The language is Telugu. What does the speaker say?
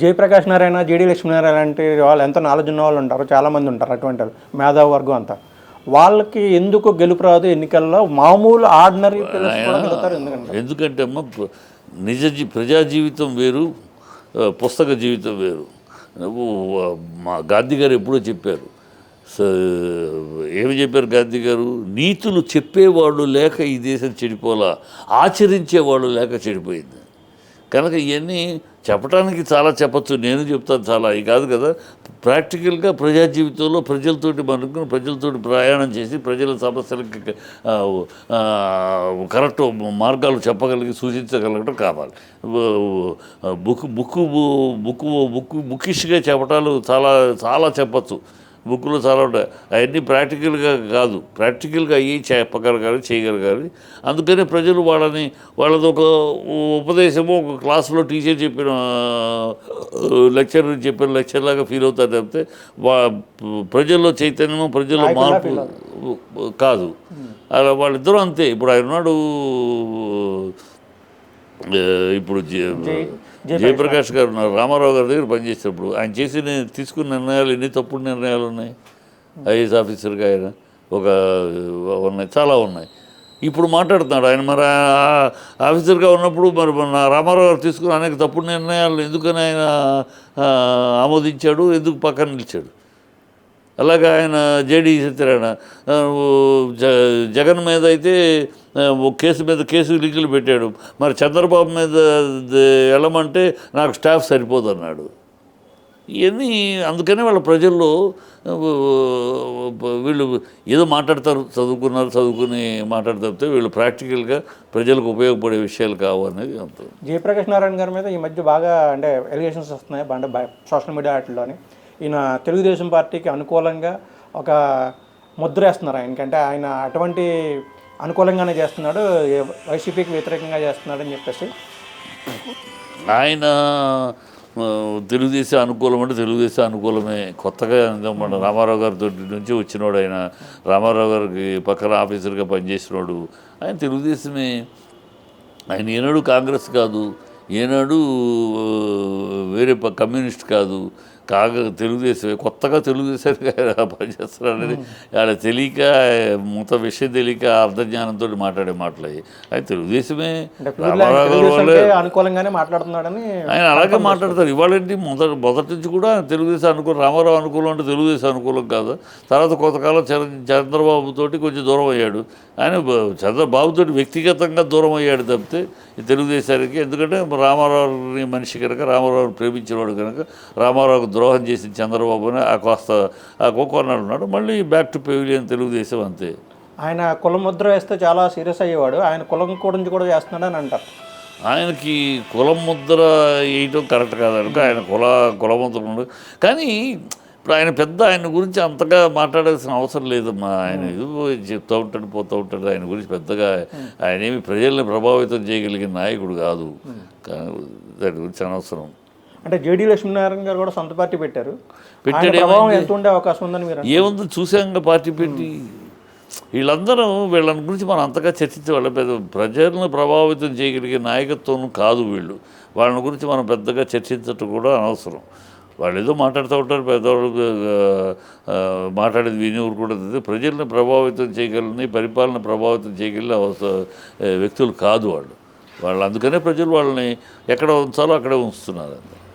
జయప్రకాష్ నారాయణ, జీడీ లక్ష్మీనారాయణ లాంటి వాళ్ళు ఎంతో నాలెడ్జ్ ఉన్న వాళ్ళు ఉంటారు, చాలామంది ఉంటారు అటువంటి వాళ్ళు, మేధావి వర్గం అంతా. వాళ్ళకి ఎందుకు గెలుపు రాదు ఎన్నికల్లో? మామూలు ఆర్డినరీ ఎందుకంటే అమ్మ ప్రజా జీవితం వేరు, పుస్తక జీవితం వేరు. మా గాంధీ గారు ఎప్పుడో చెప్పారు, ఏమి చెప్పారు గాంధీ గారు? నీతులు చెప్పేవాళ్ళు లేక ఈ దేశం చెడిపోలా, ఆచరించేవాళ్ళు లేక చెడిపోయింది. కనుక ఇవన్నీ చెప్పడానికి చాలా చెప్పచ్చు, నేను చెప్తాను చాలా, ఇది కాదు కదా. ప్రాక్టికల్గా ప్రజా జీవితంలో ప్రజలతోటి మనకు ప్రజలతోటి ప్రయాణం చేసి ప్రజల సమస్యలకి కరెక్ట్ మార్గాలు చెప్పగలిగి సూచించగలగడం కావాలి. బుక్కిష్గా చెప్పటాలు చాలా చాలా చెప్పచ్చు, బుక్లో చాలా ఉంటాయి. అవన్నీ ప్రాక్టికల్గా కాదు, ప్రాక్టికల్గా అయ్యి చెప్పగలగాలి, చేయగలగాలి. అందుకనే ప్రజలు వాళ్ళది ఒక ఉపదేశము, ఒక క్లాసులో టీచర్ చెప్పిన లెక్చర్ లాగా ఫీల్ అవుతారు తప్పితే ప్రజల్లో చైతన్యము, ప్రజల్లో మార్పు కాదు. అలా వాళ్ళిద్దరూ అంతే. ఇప్పుడు ఆయన ఉన్నాడు, ఇప్పుడు జయప్రకాష్ గారు ఉన్నారు, రామారావు గారి దగ్గర పనిచేసేటప్పుడు ఆయన తీసుకున్న నిర్ణయాలు ఎన్ని తప్పుడు నిర్ణయాలు ఉన్నాయి. ఐఏఎస్ ఆఫీసర్గా ఆయన ఉన్నాయి, చాలా ఉన్నాయి. ఇప్పుడు మాట్లాడుతున్నాడు ఆయన, మరి ఆఫీసర్గా ఉన్నప్పుడు మరి రామారావు గారు తీసుకున్న అనేక తప్పుడు నిర్ణయాలు ఎందుకని ఆయన ఆమోదించాడు, ఎందుకు పక్కన నిలిచాడు? అలాగే ఆయన జేడీ సత్యనారాయణ జగన్ మీద అయితే కేసు లీకులు పెట్టాడు, మరి చంద్రబాబు మీద వెళ్ళమంటే నాకు స్టాఫ్ సరిపోదు అన్నాడు. ఇవన్నీ అందుకనే వాళ్ళ ప్రజల్లో వీళ్ళు ఏదో మాట్లాడతారు, చదువుకుని మాట్లాడితే వీళ్ళు ప్రాక్టికల్గా ప్రజలకు ఉపయోగపడే విషయాలు కావు అనేది అంత. జయప్రకాష్ నారాయణ గారి మీద ఈ మధ్య బాగా అంటే ఎలిగేషన్స్ వస్తున్నాయి సోషల్ మీడియా వాటిల్లోని. ఈయన తెలుగుదేశం పార్టీకి అనుకూలంగా ఒక ముద్ర వేస్తున్నారు ఆయనకంటే, ఆయన అటువంటి అనుకూలంగానే చేస్తున్నాడు, వైసీపీకి వ్యతిరేకంగా చేస్తున్నాడు అని చెప్పేసి. ఆయన తెలుగుదేశం అనుకూలం అంటే తెలుగుదేశం అనుకూలమే. కొత్తగా మన రామారావు గారి తోటి నుంచి వచ్చినోడు ఆయన, రామారావు గారికి పక్కన ఆఫీసర్గా పనిచేసినోడు. ఆయన తెలుగుదేశమే. ఆయన ఏనాడు కాంగ్రెస్ కాదు, ఏనాడు వేరే కమ్యూనిస్ట్ కాదు, తెలుగుదేశమే. కొత్తగా తెలుగుదేశానికి పనిచేస్తున్నాడని ఆయన తెలియక, మొత్తం విషయం తెలియక అర్ధజ్ఞానంతో మాట్లాడే మాటలు అయ్యి. ఆయన తెలుగుదేశమే, రామారావు గారు వాళ్ళే అనుకూలంగానే మాట్లాడుతున్నాడని ఆయన అలాగే మాట్లాడతారు. ఇవాళంటే మొదటి నుంచి కూడా తెలుగుదేశం అనుకూలం, రామారావు అనుకూలం అంటే తెలుగుదేశం అనుకూలం కాదు. తర్వాత కొంతకాలం చంద్రబాబుతోటి కొంచెం దూరం అయ్యాడు. ఆయన చంద్రబాబుతోటి వ్యక్తిగతంగా దూరం అయ్యాడు తప్పితే తెలుగుదేశానికి. ఎందుకంటే రామారావుని మనిషి కనుక, రామారావుని ప్రేమించినవాడు కనుక, రామారావుకు ద్రోహం చేసి చంద్రబాబుని ఆ కోకొన్నాడు ఉన్నాడు. మళ్ళీ బ్యాక్ టు పెవిలియన్ తెలుగుదేశం అంతే. ఆయన కులం ముద్ర వేస్తే చాలా సీరియస్ అయ్యేవాడు, ఆయన కులం గురించి కూడా చేస్తున్నాడని అంటారు. ఆయనకి కులం ముద్ర వేయటం కరెక్ట్ కాదనుక ఆయన కులముద్ర ఉండదు. కానీ ఇప్పుడు ఆయన గురించి అంతగా మాట్లాడాల్సిన అవసరం లేదమ్మా. ఆయన చెప్తూ ఉంటాడు, పోతూ ఉంటాడు. ఆయన గురించి పెద్దగా ఆయన ఏమి ప్రజల్ని ప్రభావితం చేయగలిగిన నాయకుడు కాదు. దాని గురించి అనవసరం. అంటే జేడీ లక్ష్మీనారాయణ గారు కూడా సొంత పార్టీ పెట్టారు, ఎంత ఉండే అవకాశం ఉందని మీరు? ఏముంది, చూసాంగా పార్టీ పెట్టి. వీళ్ళని గురించి మనం అంతగా చర్చించే వాళ్ళ పెద్ద ప్రజలను ప్రభావితం చేయగలిగే నాయకత్వం కాదు వీళ్ళు. వాళ్ళని గురించి మనం పెద్దగా చర్చించటం కూడా అనవసరం. వాళ్ళు ఏదో మాట్లాడుతూ ఉంటారు, పెద్దవాళ్ళు మాట్లాడేది విని కూడా. ప్రజల్ని ప్రభావితం చేయగలని, పరిపాలన ప్రభావితం చేయగలిగిన వ్యక్తులు కాదు వాళ్ళు. అందుకనే ప్రజలు వాళ్ళని ఎక్కడ ఉంచాలో అక్కడే ఉంచుతున్నారు.